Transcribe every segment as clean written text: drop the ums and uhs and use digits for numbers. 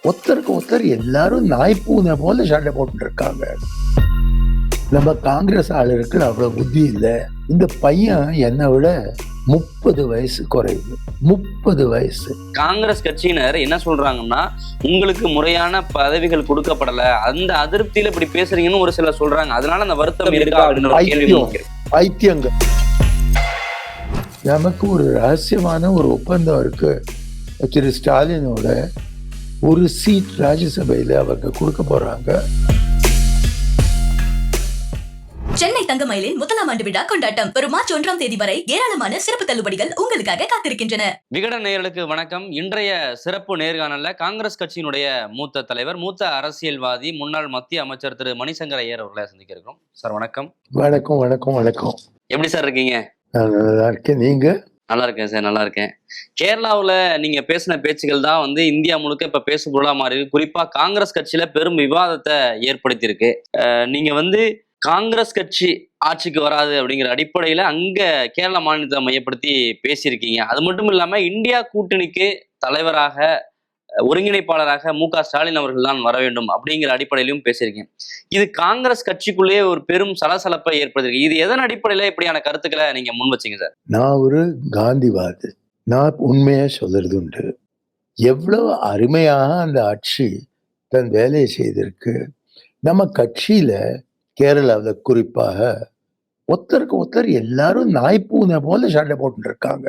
ஒருத்தருக்கு ஒருத்தர் எல்லாரும் நாய்ப்பூனை போல சண்டை போட்டு இருக்காங்க. நம்ம காங்கிரஸ் ஆளுக்கு அவ்வளவு புத்தி இல்லை. இந்த பையன் என்னை விட 30 வயசு குறைவு. 30 வயசு. காங்கிரஸ் கட்சியினர் என்ன சொல்றாங்கன்னா, உங்களுக்கு முறையான பதவிகள் கொடுக்கப்படல, அந்த அதிருப்தியில இப்படி பேசுறீங்கன்னு ஒரு சிலர் சொல்றாங்க. அதனால அந்த வருத்தம் இருக்கா அப்படின்னு ஒரு கேள்வி முன்வைக்கிறேன். பைத்தியங்கள். நமக்கு ஒரு ரகசியமான ஒரு ஒப்பந்தம் இருக்கு. திரு ஸ்டாலினோட ஒரு சீட் ராஜ்யசபையில அவங்க கொடுக்க போறாங்க. சென்னை தங்கமயிலின் முதலாம் ஆண்டு விழா கொண்டாட்டம் வரும் மார்ச் 1ஆம் தேதி வரை ஏராளமான சிறப்பு தள்ளுபடிகள் உங்களுக்காக காத்திருக்கின்றன. விகடன் நேயர்களுக்கு வணக்கம். இன்றைய சிறப்பு நேர்காணல்ல காங்கிரஸ் கட்சியினுடைய மூத்த தலைவர், மூத்த அரசியல்வாதி, முன்னாள் மத்திய அமைச்சர் திரு மணிசங்கர் ஐயர் அவர்களை சந்திக்க இருக்கிறோம். சார் வணக்கம். வணக்கம் வணக்கம் வணக்கம். எப்படி சார் இருக்கீங்க? நான் நல்லா இருக்கேன். நீங்க? நல்லா இருக்கேன் சார், நல்லா இருக்கேன். கேரளாவில் நீங்க பேசின பேச்சுகள் தான் இந்தியா முழுக்க இப்ப பேசு பொருளா மாறி இருக்கு. குறிப்பா காங்கிரஸ் கட்சியில பெரும் விவாதத்தை ஏற்படுத்தி இருக்கு. நீங்க காங்கிரஸ் கட்சி ஆட்சிக்கு வராது அப்படிங்கிற அடிப்படையில அங்க கேரள மாநிலத்தை மையப்படுத்தி பேசியிருக்கீங்க. அது மட்டும் இல்லாம இந்தியா கூட்டணிக்கு தலைவராக, ஒருங்கிணைப்பாளராக மு க ஸ்டாலின் அவர்கள் தான் வர வேண்டும் அப்படிங்கிற அடிப்படையிலும் பேசியிருக்கேன். இது காங்கிரஸ் கட்சிக்குள்ளேயே ஒரு பெரும் சலசலப்பை ஏற்படுத்திருக்கு. இது எதன் அடிப்படையில இப்படியான கருத்துக்களை நீங்க முன் வச்சீங்க சார்? நான் ஒரு காந்திவாதி. நான் உண்மையா சொல்றது உண்டு. எவ்வளவு அருமையாக அந்த ஆட்சி தன் வேலையை செய்திருக்கு. நம்ம கட்சியில கேரளாவில் குறிப்பாக ஒருத்தருக்கு ஒருத்தர் எல்லாரும் நாய்ப்பூனை போல சண்டை போட்டு இருக்காங்க.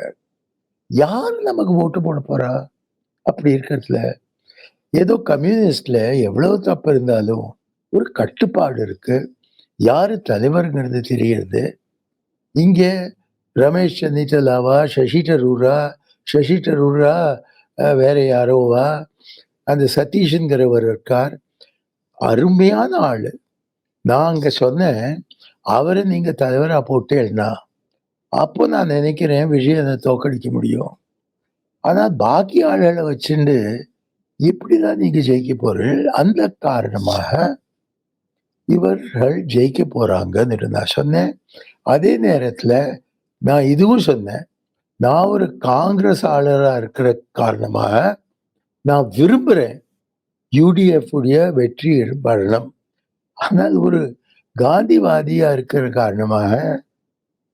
யாரு நமக்கு ஓட்டு போட போறா? அப்படி இருக்கிறதுல ஏதோ கம்யூனிஸ்ட்ல எவ்வளவு தப்பு இருந்தாலும் ஒரு கட்டுப்பாடு இருக்கு. யாரு தலைவருங்கிறது தெரியுது. இங்க ரமேஷ் சென்னித்தலாவா, சசி தரூரா, வேற யாரோவா, அந்த சதீஷ்ங்கிறவர் இருக்கார், அருமையான ஆளு. நான் அங்க சொன்னேன், அவரை நீங்க தலைவரா போட்டேன்னா அப்போ நான் நினைக்கிறேன் விஜயனை தோக்கடிக்க முடியும். ஆனா பாக்கி ஆளுகளை வச்சுட்டு இப்படிதான் நீங்க ஜெயிக்க போறீர்கள். அந்த காரணமாக இவர்கள் ஜெயிக்க போறாங்கன்னு நான் சொன்னேன். அதே நேரத்துல நான் இதுவும் சொன்னேன், நான் ஒரு காங்கிரஸ் ஆளராக இருக்கிற காரணமாக நான் விரும்புகிறேன் யூடிஎஃப் உடைய வெற்றி வரணும். ஆனால் ஒரு காந்திவாதியா இருக்கிற காரணமாக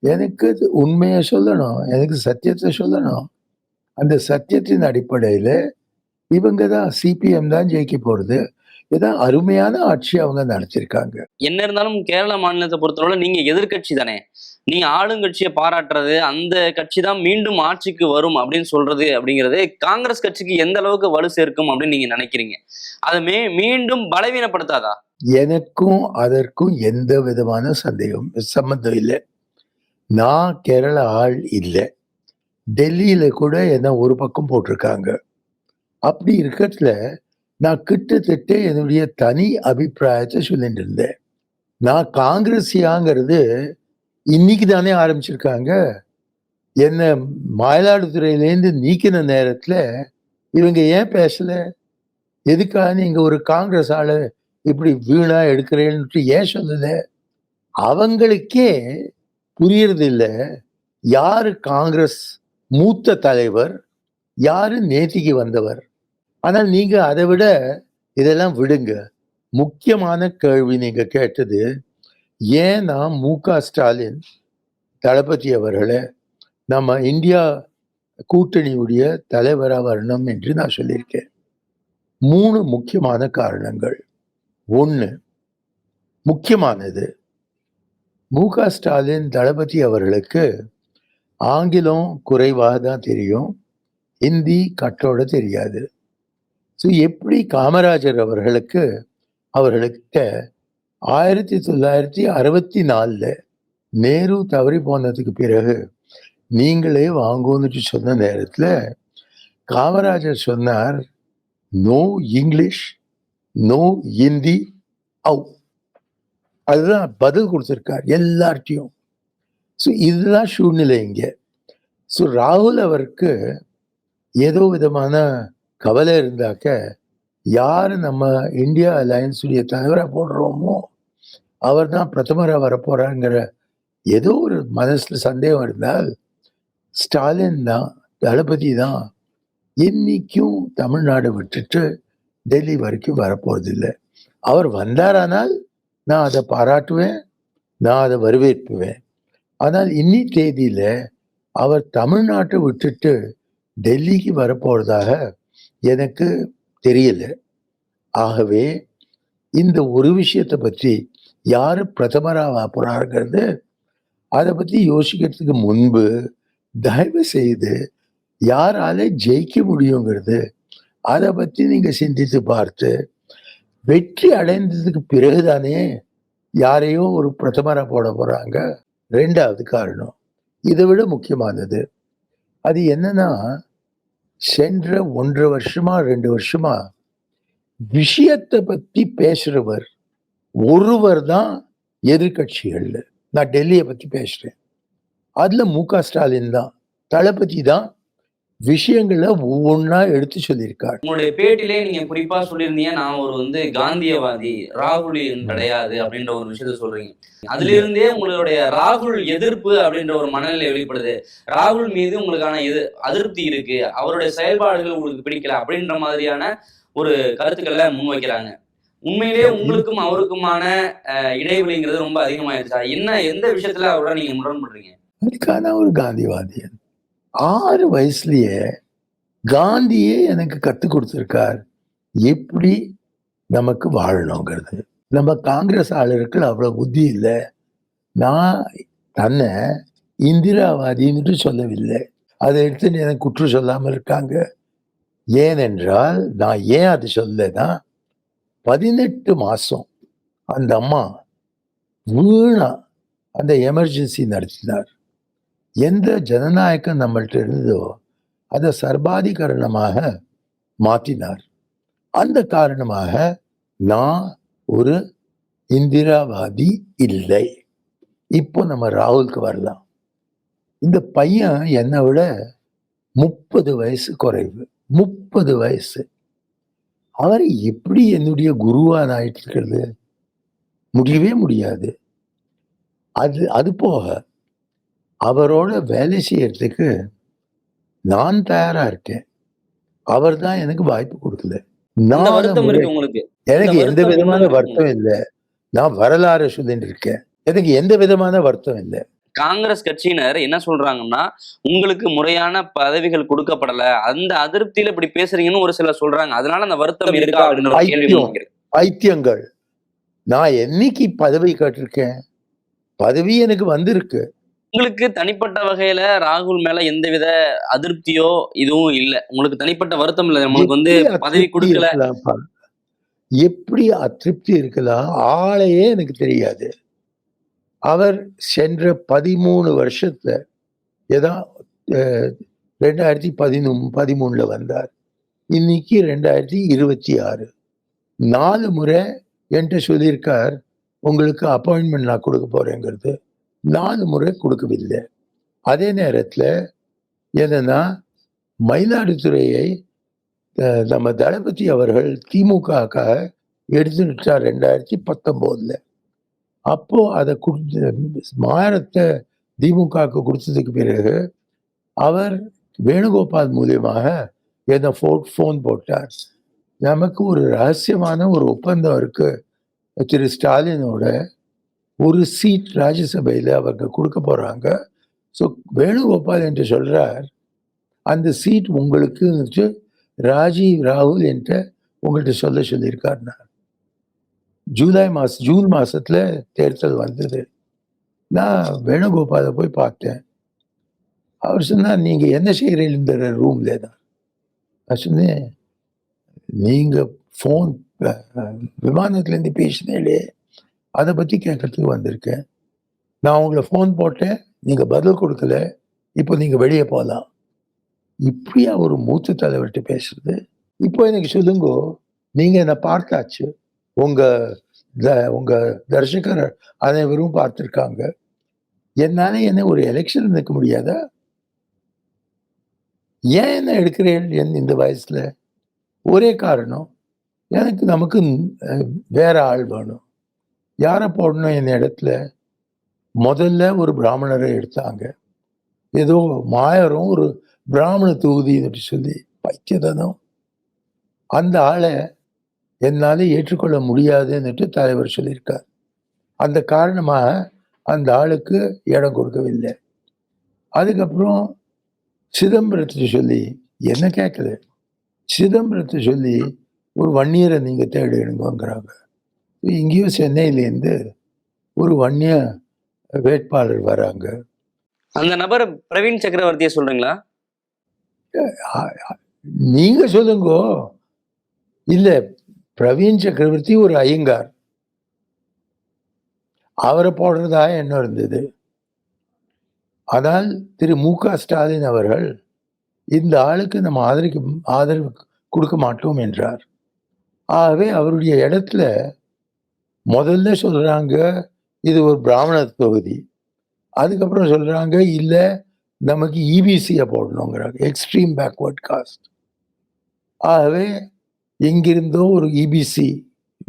எனக்கு உண்மையை சொல்லணும், எனக்கு சத்தியத்தை சொல்லணும். அந்த சத்தியத்தின் அடிப்படையில் இவங்க தான், சிபிஎம் தான் ஜெயிக்க போறது. இதான் அருமையான ஆட்சி அவங்க நடத்திருக்காங்க. என்ன இருந்தாலும் கேரள மாநிலத்தை பொறுத்தவரை நீங்க எதிர்கட்சி தானே. நீங்க ஆளுங்கட்சியை பாராட்டுறது, அந்த கட்சி தான் மீண்டும் ஆட்சிக்கு வரும் அப்படின்னு சொல்றது அப்படிங்கிறது காங்கிரஸ் கட்சிக்கு எந்த அளவுக்கு வலு சேர்க்கும் அப்படின்னு நீங்க நினைக்கிறீங்க? அதை மீண்டும் பலவீனப்படுத்தாதா? எனக்கும் அதற்கும் எந்த விதமான சம்பந்தம் இல்லை. நான் கேரள ஆள் இல்லை. டெல்லியில கூட என்ன ஒரு பக்கம் போட்டிருக்காங்க. அப்படி இருக்கிறதுல நான் கிட்டத்தட்ட என்னுடைய தனி அபிப்பிராயத்தை சொல்லிட்டு இருந்தேன். நான் காங்கிரஸியாங்கிறது இன்னைக்கு தானே ஆரம்பிச்சிருக்காங்க. என்ன மயிலாடுதுறையிலேருந்து நீக்கின நேரத்துல இவங்க ஏன் பேசல? எதுக்காக நீங்க ஒரு காங்கிரஸ் ஆளு இப்படி வீணா எடுக்கிறேன்னு ஏன் சொல்லல? அவங்களுக்கே புரியறது இல்லை யாரு காங்கிரஸ் மூத்த தலைவர், யாரு நேத்திக்கு வந்தவர். ஆனால் நீங்க அதை விட இதெல்லாம் விடுங்க. முக்கியமான கேள்வி நீங்க கேட்டது, ஏன் நான் மு க ஸ்டாலின் தளபதி அவர்களை நம்ம இந்தியா கூட்டணியுடைய தலைவராக வரணும் என்று நான் சொல்லியிருக்கேன். 3 முக்கியமான காரணங்கள். 1, முக்கியமானது, மு க ஸ்டாலின் தளபதி அவர்களுக்கு ஆங்கிலம் குறைவாக தான் தெரியும், ஹிந்தி கட்டோட தெரியாது. ஸோ எப்படி காமராஜர் அவர்களுக்கு 1964 நேரு தவறி போனதுக்கு பிறகு நீங்களே வாங்குன்னு சொன்ன நேரத்துல காமராஜர் சொன்னார், நோ இங்கிலீஷ், நோ ஹிந்தி, அதுதான் பதில் கொடுத்திருக்கார் எல்லார்ட்டையும். ஸோ இதுதான் சூழ்நிலை இங்க. ஸோ ராகுல் அவருக்கு ஏதோ விதமான கவலை இருந்தாக்க, யார் நம்ம இந்தியா அலையன்ஸுடைய தலைவராக போடுறோமோ அவர் தான் பிரதமராக வரப்போறாங்கிற ஏதோ ஒரு மனசுல சந்தேகம் இருந்தால் ஸ்டாலின் தான், தளபதி தான் இன்னைக்கும் தமிழ்நாடு விட்டுட்டு டெல்லி வரைக்கும் வரப்போறதில்லை. அவர் வந்தாரானால் நான் அதை பாராட்டுவேன், நான் அதை வரவேற்புவேன். ஆனால் இன்னி தேதியில அவர் தமிழ்நாட்டை விட்டுட்டு டெல்லிக்கு வரப்போறதாக எனக்கு தெரியல. ஆகவே இந்த ஒரு விஷயத்தை பற்றி யாரு பிரதமராக போறாருங்கிறது அதை பத்தி யோசிக்கிறதுக்கு முன்பு தயவு செய்து யாரால ஜெயிக்க முடியுங்கிறது அதை பத்தி நீங்க சிந்தித்து பார்த்து வெற்றி அடைந்ததுக்கு பிறகுதானே யாரையோ ஒரு பிரதமரா போட போறாங்க. ரெண்டாவது காரணம், இதை விட முக்கியமானது, அது என்னன்னா, சென்ற 1.5 வருஷமா 2 வருஷமா விஷயத்தை பத்தி பேசுறவர் ஒருவர் தான் எதிர்கட்சிகள்ல. நான் டெல்லியை பத்தி பேசுறேன். அதுல மு.க. ஸ்டாலின் தான், தளபதி தான் விஷயங்களை ஒவ்வொன்றா எடுத்து சொல்லியிருக்காரு. உங்களுடைய பேட்டிலே நீங்க குறிப்பா சொல்லியிருந்தீங்க, நான் ஒரு காந்தியவாதி, ராகுல் கிடையாது அப்படின்ற ஒரு விஷயத்த சொல்றீங்க. அதுல இருந்தே உங்களுடைய ராகுல் எதிர்ப்பு அப்படின்ற ஒரு மனநிலை வெளிப்படுது. ராகுல் மீது உங்களுக்கான அதிருப்தி இருக்கு, அவருடைய செயல்பாடுகள் உங்களுக்கு பிடிக்கல அப்படின்ற மாதிரியான ஒரு கருத்துக்களை முன்வைக்கிறாங்க. உண்மையிலேயே உங்களுக்கும் அவருக்குமான இடைவெளிங்கிறது ரொம்ப அதிகமாயிருச்சா? எந்த விஷயத்துல அவரோட நீங்க முரண்படுறீங்க? அதுக்கான ஒரு காந்திவாதியன் 6 வயசுலயே காந்தியே எனக்கு கற்றுக் கொடுத்திருக்கார் எப்படி நமக்கு வாழணுங்கிறது. நம்ம காங்கிரஸ் ஆளுக்கு அவ்வளவு புத்தி இல்லை. நான் தன்னை இந்திராவாதின்னு சொல்லவில்லை. அதை எடுத்து எனக்கு குற்றம் சொல்லாமல் இருக்காங்க. ஏனென்றால் நான் ஏன் அது சொல்லனா, 18 மாசம் அந்த அம்மா வீணா அந்த எமர்ஜென்சி நடத்தினார். எந்த ஜனநாயகம் நம்மள்ட்ட இருந்ததோ அதை சர்வாதிகரணமாக மாற்றினார். அந்த காரணமாக நான் ஒரு இந்திராவாதி இல்லை. இப்போ நம்ம ராகுலுக்கு வரலாம். இந்த பையன் என்னை விட 30 வயசு குறைவு. 30 வயசு. அவர் எப்படி என்னுடைய குருவா ஆயிட்டு இருக்கிறது? முடியவே முடியாது. அது போக அவரோட வேலை செய்யறதுக்கு நான் தயாரா இருக்கேன். அவர் தான் எனக்கு வாய்ப்பு கொடுக்கல. எனக்கு எந்த விதமான வருத்தம் இல்லை. நான் வரலாறு சொல்லிட்டு இருக்கேன். எனக்கு எந்த விதமான வருத்தம் இல்லை. காங்கிரஸ் கட்சியினர் என்ன சொல்றாங்கன்னா, உங்களுக்கு முறையான பதவிகள் கொடுக்கப்படல, அந்த அதிருப்தியில இப்படி பேசுறீங்கன்னு ஒரு சிலர் சொல்றாங்க. அதனால அந்த வருத்தம் இருக்கா அப்படின்ற ஒரு கேள்வி முன்வைக்கிறேன். பைத்தியங்கள். நான் என்னைக்கு பதவி கேட்டிருக்கேன்? பதவி எனக்கு வந்திருக்கு. உங்களுக்கு தனிப்பட்ட வகையில ராகுல் மேல எந்தவித அதிருப்தியோ இதுவும் இல்ல. உங்களுக்கு தனிப்பட்ட வருத்தம் இல்ல. நம்மளுக்கு பதவி கொடுக்கல. எப்படி அதிருப்தி இருக்கலாம்? ஆளையே எனக்கு தெரியாது. அவர் சென்ற 13 வருஷத்துல ஏதா 2013 வந்தார். இன்னைக்கு 2026. 4 முறை என்கிட்ட சொல்லியிருக்கார், உங்களுக்கு அப்பாயின்மெண்ட் நான் கொடுக்க போறேங்கிறது. 4 முறை கொடுக்கவில்லை. அதே நேரத்துல என்னன்னா, மயிலாடுதுறையை நம்ம தளபதி அவர்கள் திமுக எடுத்துட்டார் 2019. அப்போ அதை மாநிலத்தை திமுகவுக்கு கொடுத்ததுக்கு பிறகு அவர் வேணுகோபால் மூலியமாக என்ன ஃபோன் போட்டார். நமக்கு ஒரு ரகசியமான ஒரு ஒப்பந்தம் இருக்கு, திரு ஸ்டாலினோட ஒரு சீட் ராஜ்யசபையில் அவருக்கு கொடுக்க போறாங்க. ஸோ வேணுகோபால் என்று சொல்றார், அந்த சீட் உங்களுக்கு ராகுல் என்கிட்ட உங்கள்கிட்ட சொல்லியிருக்கார். ஜூன் மாசத்துல தேர்தல் வந்தது. நான் வேணுகோபாலை போய் பார்த்தேன். அவர் சொன்னார், நீங்க என்ன செய்கிறீங்க இந்த ரூம்ல தான்? நான் சொன்னேன், நீங்க ஃபோன் விமானத்துலேருந்து பேசினே அதை பற்றி கேட்கறதுக்கு வந்திருக்கேன். நான் உங்களை ஃபோன் போட்டேன், நீங்க பதில் கொடுக்கல, இப்போ நீங்க வெளியே போகலாம். இப்படியா ஒரு மூத்த தலைவர்கிட்ட பேசுறது? இப்போ எனக்கு சொல்லுங்க, நீங்க என்ன பார்த்தாச்சு, உங்க தர்ஷகர் அனைவரும் பார்த்திருக்காங்க. என்னால என்ன ஒரு எலெக்ஷன் நிற்க முடியாதா? ஏன் என்ன எடுக்கிறேன் இந்த வயசுல? ஒரே காரணம், நமக்கு வேற ஆள் வேணும். யாரை போடணும் என் இடத்துல? முதல்ல ஒரு பிராமணரை எடுத்தாங்க. ஏதோ மாயரும் ஒரு பிராமண தொகுதின்னு சொல்லி பைத்தியதனம். அந்த ஆளை என்னால ஏற்றுக்கொள்ள முடியாதுன்னுட்டு தலைவர் சொல்லியிருக்கார். அந்த காரணமாக அந்த ஆளுக்கு இடம் கொடுக்கவில்லை. அதுக்கப்புறம் சிதம்பரத்தை சொல்லி என்ன கேட்கல, சிதம்பரத்தை சொல்லி ஒரு வன்னியரை நீங்க தேடிடுங்கோங்கிறாங்க. இங்கேயோ சென்னையிலேருந்து ஒரு வன்னிய வேட்பாளர் வராங்க. அந்த நபர் பிரவீன் சக்கரவர்த்தியை சொல்றீங்களா? நீங்க சொல்லுங்கோ. இல்ல, பிரவீன் சக்கரவர்த்தி ஒரு ஐயங்கார், அவரை போடுறதா என்ன இருந்தது. ஆனால் திரு மு.க. ஸ்டாலின் அவர்கள் இந்த ஆளுக்கு நம்ம ஆதரவு கொடுக்க மாட்டோம் என்றார். ஆகவே அவருடைய இடத்துல முதல்ல சொல்றாங்க இது ஒரு பிராமண தொகுதி, அதுக்கப்புறம் சொல்றாங்க இல்ல நமக்கு இபிசியை போடணுங்கிறாங்க, எக்ஸ்ட்ரீம் பேக்வர்ட் காஸ்ட். ஆகவே எங்கிருந்தோ ஒரு இபிசி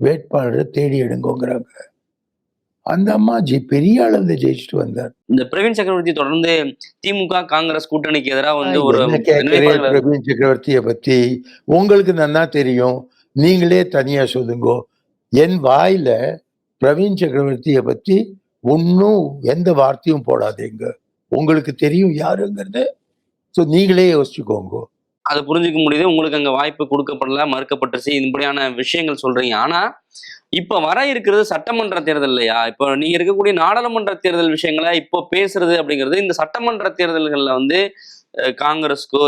வேட்பாளரை தேடி எடுங்கோங்கிறாங்க. அந்த அம்மா பெரிய அளவில் ஜெயிச்சுட்டு வந்தார். இந்த பிரவீன் சக்கரவர்த்தி தொடர்ந்து திமுக காங்கிரஸ் கூட்டணிக்கு எதிராக வந்து ஒரு என்ன கேட்கிறேன் பிரவீன் சக்கரவர்த்தியை பத்தி? உங்களுக்கு நன்னா தெரியும், நீங்களே தனியா சொல்லுங்கோ. என் வாயில பிரவீன் சக்கரவர்த்தியை பத்தி ஒன்னும் எந்த வார்த்தையும் போடாதீங்க. உங்களுக்கு தெரியும் யாருங்கிறது. ஸோ நீங்களே யோசிச்சுக்கோங்க. அதை புரிஞ்சுக்க முடியுது. உங்களுக்கு அங்க வாய்ப்பு கொடுக்கப்படல, மறுக்கப்பட்டுச்சு, இப்படியான விஷயங்கள் சொல்றீங்க. ஆனா இப்ப வர இருக்கிறது சட்டமன்ற தேர்தல் இல்லையா? இப்போ நீங்க இருக்கக்கூடிய நாடாளுமன்ற தேர்தல் விஷயங்களை இப்போ பேசுறது அப்படிங்கிறது இந்த சட்டமன்ற தேர்தல்கள்ல வந்து காங்கிரஸ்க்கோ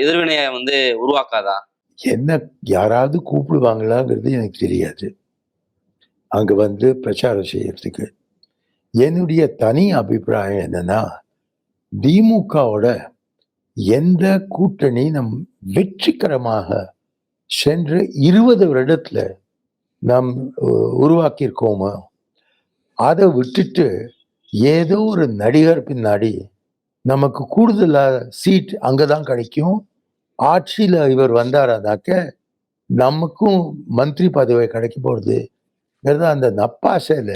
எதிர்வினையை வந்து உருவாக்காதா? என்ன யாராவது கூப்பிடுவாங்களாங்கிறது எனக்கு தெரியாது அங்க வந்து பிரச்சாரம் செய்யறதுக்கு. என்னுடைய தனி அபிப்பிராயம் என்னன்னா, திமுகவோட எந்த கூட்டணி நம் வெற்றிகரமாக சென்ற 20 வருடத்துல நாம் உருவாக்கியிருக்கோமோ அதை விட்டுட்டு ஏதோ ஒரு நடிகர் பின்னாடி நமக்கு கூடுதலா சீட் அங்கதான் கிடைக்கும், ஆட்சியில இவர் வந்தாரானாக்க நமக்கும் மந்திரி பதவி கிடைக்க போறது அந்த நப்பாசையில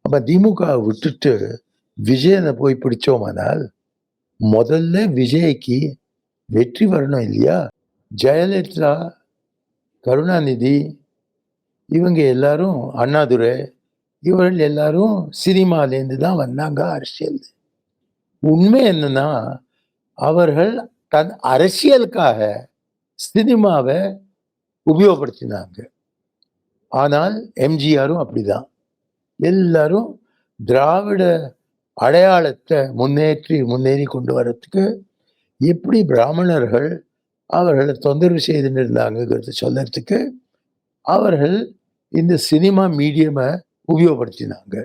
நம்ம திமுக விட்டுட்டு விஜயனை போய் பிடிச்சோமானால் முதல்ல விஜய்க்கு வெற்றி வரணும் இல்லையா? ஜெயலலிதா, கருணாநிதி, இவங்க எல்லாரும், அண்ணாதுரை, இவர்கள் எல்லாரும் சினிமாலேருந்து தான் வந்தாங்க அரசியல். உண்மை என்னன்னா அவர்கள் தன் அரசியலுக்காக சினிமாவை உபயோகப்படுத்தினாங்க. ஆனால் எம்ஜிஆரும் அப்படிதான். எல்லாரும் திராவிட அடையாளத்தை முன்னேறி கொண்டு வரத்துக்கு எப்படி பிராமணர்கள் அவர்களை தொந்தரவு செய்துன்னு இருந்தாங்கிறது சொல்லறதுக்கு அவர்கள் இந்த சினிமா மீடியமை உபயோகப்படுத்தினாங்க.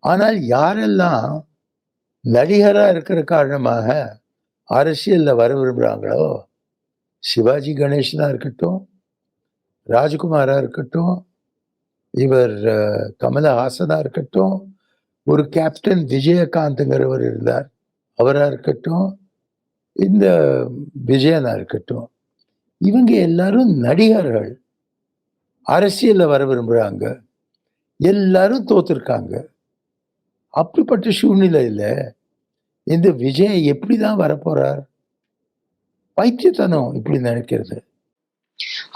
ஆனால் யாரெல்லாம் நடிகராக இருக்கிற காரணமாக அரசியல்ல வர விரும்புகிறாங்களோ, சிவாஜி கணேசனா இருக்கட்டும், ராஜ்குமாரா இருக்கட்டும், இவர் கமலஹாசனா இருக்கட்டும், ஒரு கேப்டன் விஜயகாந்த்ங்கிறவர் இருந்தார், அவரா இருக்கட்டும், இந்த விஜயனா இருக்கட்டும், இவங்க எல்லாரும் நடிகர்கள் அரசியல்ல வர விரும்புறாங்க. எல்லாரும் தோத்துருக்காங்க. அப்படிப்பட்ட சூழ்நிலையில இந்த விஜய் எப்படிதான் வரப்போறார்? பைத்தியத்தனம் இப்படி நினைக்கிறது.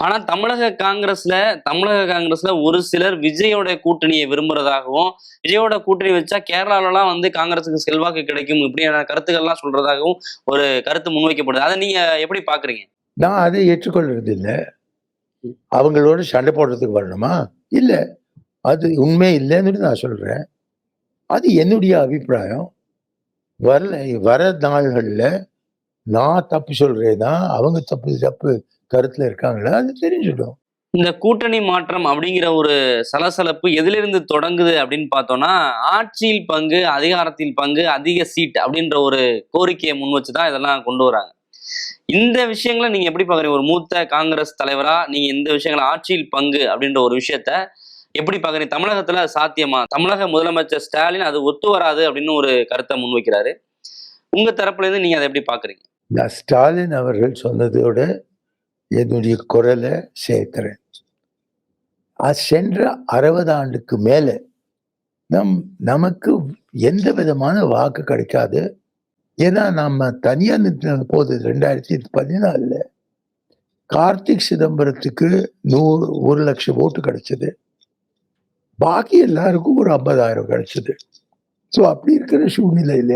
ஆனா தமிழக காங்கிரஸ்ல ஒரு சிலர் விஜயோட கூட்டணியை விரும்புறதாகவும், விஜயோட கூட்டணி வச்சா கேரளாலலாம் வந்து காங்கிரஸுக்கு செல்வாக்கு கிடைக்கும், இப்படியான கருத்துக்கள்லாம் சொல்றதாகவும் ஒரு கருத்து முன்வைக்கப்படுது. அதை நீங்க எப்படி பாக்குறீங்க? நான் அதை ஏற்றுக்கொள்றது இல்லை. அவங்களோட சண்டை போடுறதுக்கு வரணுமா? இல்ல, அது உண்மை இல்லைன்னு நான் சொல்றேன். அது என்னுடைய அபிப்பிராயம். வர நாள்கள்ல நான் தப்பு சொல்றேன்னா அவங்க தப்பு கருத்துல இருக்காங்களா அது தெரிஞ்சிடும். இந்த கூட்டணி மாற்றம் அப்படிங்கிற ஒரு சலசலப்பு எதிலிருந்து தொடங்குது அப்படின்னு பார்த்தோம்னா, ஆட்சியில் பங்கு, அதிகாரத்தில் பங்கு, அதிக சீட் அப்படின்ற ஒரு கோரிக்கையை முன் வச்சுதான் இதெல்லாம் கொண்டு வராங்க. இந்த விஷயங்களை நீங்க எப்படி பாக்குறீங்க? ஒரு மூத்த காங்கிரஸ் தலைவரா நீங்க இந்த விஷயங்களை, ஆட்சியில் பங்கு அப்படின்ற ஒரு விஷயத்த எப்படி பாக்குறீங்க? தமிழகத்துல சாத்தியமா? தமிழக முதலமைச்சர் ஸ்டாலின் அது ஒத்து வராது அப்படின்னு ஒரு கருத்தை முன்வைக்கிறாரு. உங்க தரப்புல இருந்து நீங்க அதை எப்படி பாக்குறீங்க? நான் ஸ்டாலின் அவர்கள் சொன்னதோட என்னுடைய குரலை சேர்க்கிறேன். சென்ற 60 ஆண்டுக்கு மேல நமக்கு எந்த விதமான வாக்கு கிடைக்காது. ஏன்னா நம்ம தனியா நின்ற போது 2014 கார்த்திக் சிதம்பரத்துக்கு 1,00,000 ஓட்டு கிடைச்சது. பாக்கி எல்லாருக்கும் ஒரு 50,000 கிடைச்சது. ஸோ அப்படி இருக்கிற சூழ்நிலையில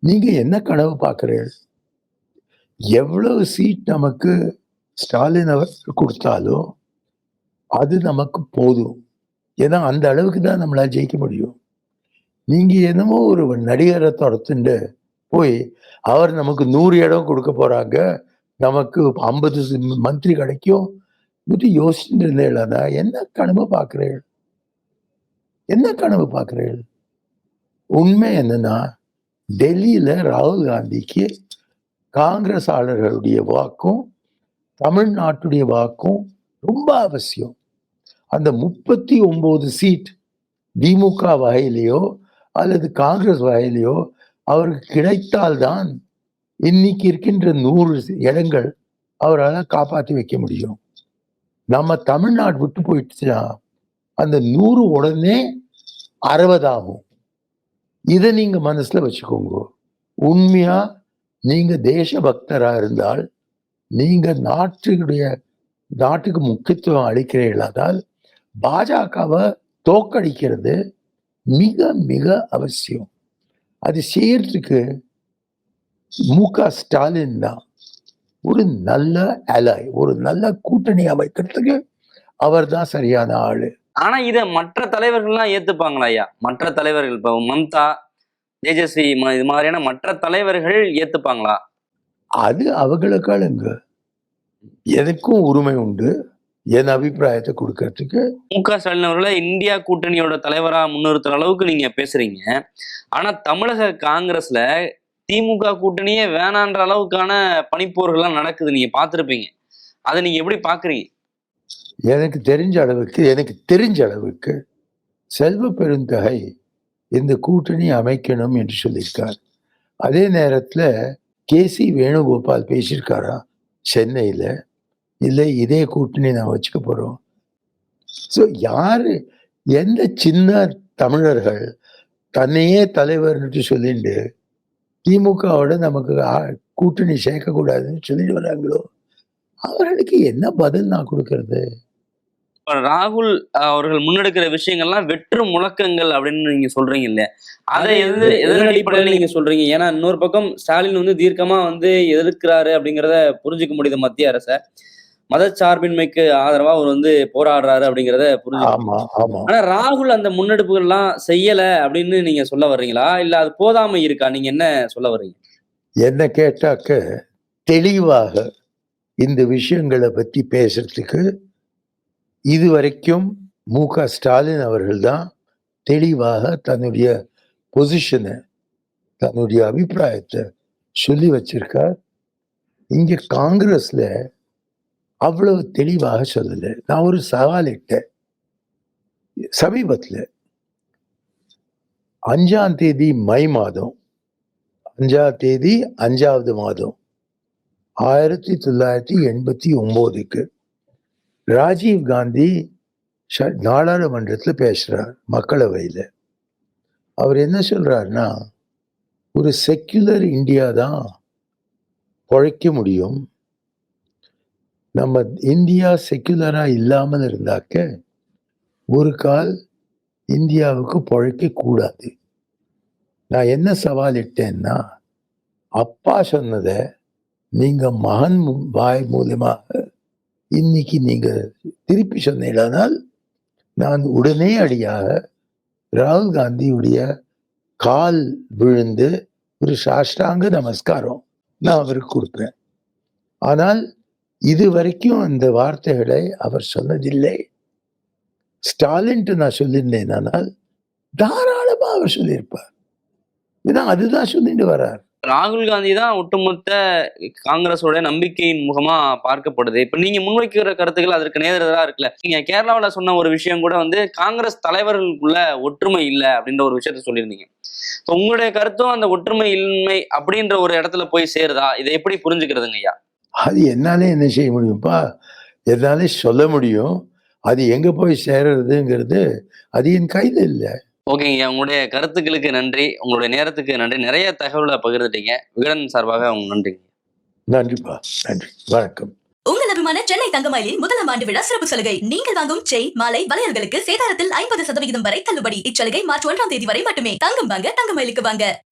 நீங்க என்ன கனவு பார்க்கிறீர்கள்? எவ்வளவு சீட் நமக்கு ஸ்டாலின் அவர் கொடுத்தாலும் அது நமக்கு போதும். ஏன்னா அந்த அளவுக்கு தான் நம்மளால ஜெயிக்க முடியும். நீங்க என்னமோ ஒரு நடிகரை துரத்துண்டு போய் அவர் நமக்கு 100 இடம் கொடுக்க போறாங்க, நமக்கு 50 மந்திரி கிடைக்கும் யோசிச்சுட்டு இருந்தேன். என்ன கனவு பார்க்கிறீர்கள்? என்ன கனவு பார்க்கிறீர்கள்? உண்மை என்னன்னா, டெல்லியில ராகுல் காந்திக்கு காங்கிரஸ் ஆளர்களுடைய வாக்கும் தமிழ்நாட்டுடைய வாக்கும் ரொம்ப அவசியம். அந்த 39 சீட் திமுக வகையிலையோ அல்லது காங்கிரஸ் வகையிலையோ அவருக்கு கிடைத்தால்தான் இன்னைக்கு இருக்கின்ற 100 இடங்கள் அவரால் காப்பாற்றி வைக்க முடியும். நம்ம தமிழ்நாடு விட்டு போயிடுச்சுன்னா அந்த 100 உடனே 60 ஆகும். இதை நீங்க மனசுல வச்சுக்கோங்க. உண்மையா நீங்க தேசபக்தரா இருந்தால், நீங்க நாட்டுக்கு முக்கியத்துவம் அளிக்கிறீர்களானால் பாஜகவை தோக்கடிக்கிறது மிக மிக அவசியம். அது செய்யறதுக்கு மு.க. ஸ்டாலின் தான் ஒரு நல்ல அலாய், ஒரு நல்ல கூட்டணி அமைக்கிறதுக்கு அவர் தான் சரியான ஆளு. ஆனா இத மற்ற தலைவர்கள்லாம் ஏத்துப்பாங்களா ஐயா? மற்ற தலைவர்கள் இப்போ மம்தா, தேஜஸ்வி இது மாதிரியான மற்ற தலைவர்கள் ஏத்துப்பாங்களா? அது அவங்களுக்காளுங்க. எதுக்கும் உரிமை உண்டு என் அபிப்பிராயத்தை கொடுக்கறதுக்கு. மு.க. ஸ்டாலின் அவர்களை இந்தியா கூட்டணியோட தலைவரா முன்னிறுத்துற அளவுக்கு நீங்க பேசுறீங்க. ஆனா தமிழக காங்கிரஸ்ல திமுக கூட்டணியே வேணான்ற அளவுக்கான பனிப்போர்கள்லாம் நடக்குது, நீங்க பார்த்திருப்பீங்க. அதை நீங்க எப்படி பாக்குறீங்க? எனக்கு தெரிஞ்ச அளவுக்கு செல்வ பெருந்தகை இந்த கூட்டணி அமைக்கணும் என்று சொல்லியிருக்கார். அதே நேரத்தில் கே.சி. வேணுகோபால் பேசியிருக்காரா சென்னையில், இல்லை இதே கூட்டணி நான் வச்சுக்க போறோம். ஸோ யாரு எந்த சின்ன தமிழர்கள் தன்னையே தலைவர்னு சொல்லிட்டு திமுகவோட நமக்கு கூட்டணி சேர்க்கக்கூடாதுன்னு சொல்லிட்டு வராங்களோ அவர்களுக்கு என்ன பதில் நான் கொடுக்கறது? ராகுல் அவர்கள் முன்னெடுக்கிற விஷயங்கள்லாம் வெற்று முழக்கங்கள் அப்படின்னு நீங்க சொல்றீங்க இல்லையா? அதை எதன் அடிப்படையில் நீங்க சொல்றீங்க? ஏன்னா இன்னொரு பக்கம் ஸ்டாலின் வந்து தீர்க்கமா வந்து எதிர்க்கிறாரு அப்படிங்கிறத புரிஞ்சுக்க முடியுது மத்திய அரசை. மதச்சார்பின்மைக்கு ஆதரவா அவர் வந்து போராடுறாரு அப்படிங்கிறத புரிஞ்சு. ஆனா ராகுல் அந்த முன்னெடுப்புகள்லாம் செய்யல அப்படின்னு நீங்க சொல்ல வர்றீங்களா, இல்ல அது போதாம இருக்கா? நீங்க என்ன சொல்ல வர்றீங்க? என்ன கேட்டாக்க தெளிவாக இந்த விஷயங்களை பற்றி பேசுறதுக்கு இதுவரைக்கும் மு.க. ஸ்டாலின் அவர்கள் தான் தெளிவாக தன்னுடைய பொசிஷனை, தன்னுடைய அபிப்பிராயத்தை சொல்லி வச்சிருக்கார். இங்க காங்கிரஸ்ல அவ்வளவு தெளிவாக சொல்லலை. நான் ஒரு சவால் இட்டேன் சமீபத்தில். 5ஆம் தேதி மை மாதம், 5ஆம் தேதி 5வது மாதம் 1989க்கு ராஜீவ் காந்தி நாடாளுமன்றத்தில் பேசுறார், மக்களவையில். அவர் என்ன சொல்றாருன்னா, ஒரு செக்யுலர் இந்தியா தான் பொழைக்க முடியும். நம்ம இந்தியா செக்யுலரா இல்லாமல் இருந்தாக்க ஒரு கால் இந்தியாவுக்கு பொழைக்க கூடாது. நான் என்ன சவால் இட்டேன்னா, அப்பா சொன்னதை நீங்க மகன் வாய் மூலமாக இன்னைக்கு நீங்க திருப்பி சொன்னீங்களானால் நான் உடனே அடியாக ராகுல் காந்தியுடைய கால் விழுந்து ஒரு சாஷ்டாங்க நமஸ்காரம் நான் அவருக்கு கொடுப்பேன். ஆனால் இதுவரைக்கும் அந்த வார்த்தைகளை அவர் சொன்னதில்லை. ஸ்டாலின் நான் சொல்லியிருந்தேன், ஆனால் தாராளமா அவர் சொல்லியிருப்பார். ஏன்னா அதுதான் சொல்லிட்டு வர்றார். ராகுல் காந்தி தான் ஒட்டுமொத்த காங்கிரஸோட நம்பிக்கையின் முகமா பார்க்கப்படுது. இப்ப நீங்க முன்வைக்கிற கருத்துக்கள் அதற்கு நேரெதிரா இருக்குல்ல. நீங்க கேரளாவில சொன்ன ஒரு விஷயம் கூட வந்து காங்கிரஸ் தலைவர்களுக்குள்ள ஒற்றுமை இல்லை அப்படின்ற ஒரு விஷயத்த சொல்லியிருந்தீங்க. உங்களுடைய கருத்தும் அந்த ஒற்றுமை இன்மை அப்படின்ற ஒரு இடத்துல போய் சேருதா? இதை எப்படி புரிஞ்சுக்கிறதுங்க ஐயா? அது என்னாலே என்ன செய்ய முடியும்ப்பா? என்னாலே சொல்ல முடியும். அது எங்க போய் சேர்றதுங்கிறது அது என் கையில இல்லை. ஓகேங்க, உங்களுடைய கருத்துக்களுக்கு நன்றி, உங்களுடைய நேரத்துக்கு நன்றி. நிறைய தகவலை பகிர்ந்துட்டீங்க. விகடன் சார்பாக உங்களுக்கு நன்றிங்க. நன்றிப்பா, நன்றி, வணக்கம். உங்கள் அபிமான சென்னை தங்கமயிலின் முதலாம் ஆண்டு விழா சிறப்பு சலுகை. நீங்கள் வாங்கும் செயின், மாலை, வளையல்களுக்கு சேதாரத்தில் 50% வரை தள்ளுபடி. இச்சலுகை மார்ச் 1ஆம் தேதி வரை மட்டுமே. தங்கம் வாங்க தங்கமயிலுக்கு வாங்க.